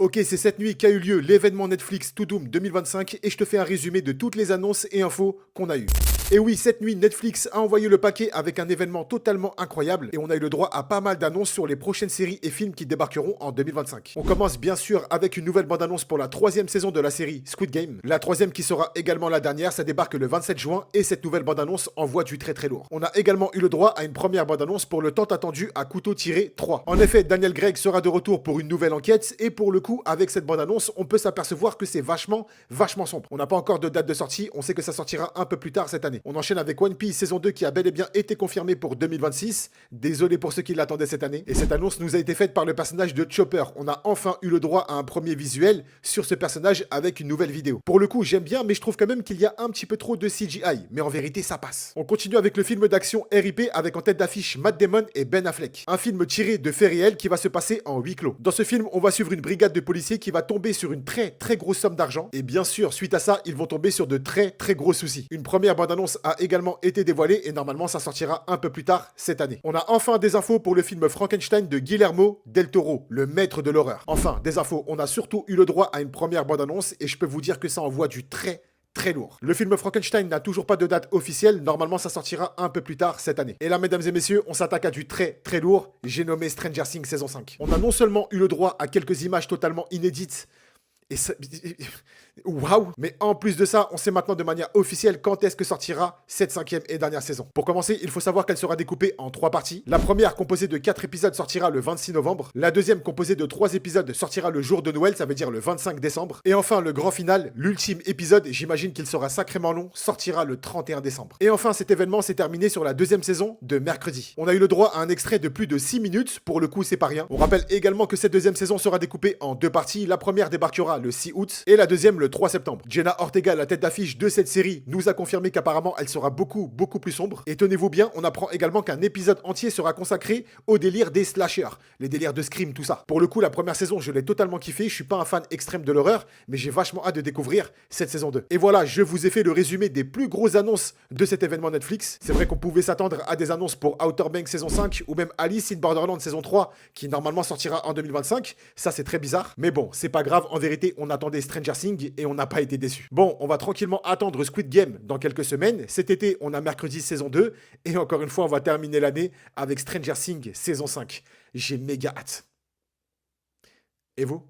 Ok, c'est cette nuit qu'a eu lieu l'événement Netflix To Doom 2025 et je te fais un résumé de toutes les annonces et infos qu'on a eues. Et oui, cette nuit, Netflix a envoyé le paquet avec un événement totalement incroyable et on a eu le droit à pas mal d'annonces sur les prochaines séries et films qui débarqueront en 2025. On commence bien sûr avec une nouvelle bande-annonce pour la troisième saison de la série Squid Game. La troisième qui sera également la dernière, ça débarque le 27 juin et cette nouvelle bande-annonce envoie du très très lourd. On a également eu le droit à une première bande-annonce pour le tant attendu à couteau tiré 3. En effet, Daniel Craig sera de retour pour une nouvelle enquête et pour le coup, avec cette bande-annonce, on peut s'apercevoir que c'est vachement sombre. On n'a pas encore de date de sortie, on sait que ça sortira un peu plus tard cette année. On enchaîne avec One Piece saison 2 qui a bel et bien été confirmée pour 2026. Désolé pour ceux qui l'attendaient cette année. Et cette annonce nous a été faite par le personnage de Chopper. On a enfin eu le droit à un premier visuel sur ce personnage avec une nouvelle vidéo. Pour le coup, j'aime bien, mais je trouve quand même qu'il y a un petit peu trop de CGI. Mais en vérité, ça passe. On continue avec le film d'action RIP avec en tête d'affiche Matt Damon et Ben Affleck. Un film tiré de faits réels qui va se passer en huis clos. Dans ce film, on va suivre une brigade de policiers qui va tomber sur une très grosse somme d'argent. Et bien sûr, suite à ça, ils vont tomber sur de très gros soucis. Une première bande-annonce a également été dévoilée et normalement ça sortira un peu plus tard cette année. On a enfin des infos pour le film Frankenstein de Guillermo del Toro, le maître de l'horreur. Enfin, des infos, on a surtout eu le droit à une première bande-annonce et je peux vous dire que ça envoie du très lourd. Le film Frankenstein n'a toujours pas de date officielle, normalement ça sortira un peu plus tard cette année. Et là, mesdames et messieurs, on s'attaque à du très lourd, j'ai nommé Stranger Things saison 5. On a non seulement eu le droit à quelques images totalement inédites, et ça... Waouh! Mais en plus de ça, on sait maintenant de manière officielle quand est-ce que sortira cette cinquième et dernière saison. Pour commencer, il faut savoir qu'elle sera découpée en 3 parties. La première, composée de 4 épisodes, sortira le 26 novembre. La deuxième, composée de 3 épisodes, sortira le jour de Noël, ça veut dire le 25 décembre. Et enfin, le grand final, l'ultime épisode, j'imagine qu'il sera sacrément long, sortira le 31 décembre. Et enfin, cet événement s'est terminé sur la deuxième saison de mercredi. On a eu le droit à un extrait de plus de 6 minutes, pour le coup c'est pas rien. On rappelle également que cette deuxième saison sera découpée en 2 parties. La première débarquera le 6 août et la deuxième le 3 septembre. Jenna Ortega, la tête d'affiche de cette série, nous a confirmé qu'apparemment elle sera beaucoup plus sombre. Et tenez-vous bien, on apprend également qu'un épisode entier sera consacré au délire des slashers, les délires de Scream, tout ça. Pour le coup, la première saison, je l'ai totalement kiffé, je suis pas un fan extrême de l'horreur, mais j'ai vachement hâte de découvrir cette saison 2. Et voilà, je vous ai fait le résumé des plus grosses annonces de cet événement Netflix. C'est vrai qu'on pouvait s'attendre à des annonces pour Outer Banks saison 5 ou même Alice in Borderland saison 3 qui normalement sortira en 2025. Ça, c'est très bizarre. Mais bon, c'est pas grave, en vérité, on attendait Stranger Things et on n'a pas été déçus. Bon, on va tranquillement attendre Squid Game dans quelques semaines. Cet été, on a mercredi saison 2. Et encore une fois, on va terminer l'année avec Stranger Things saison 5. J'ai méga hâte. Et vous?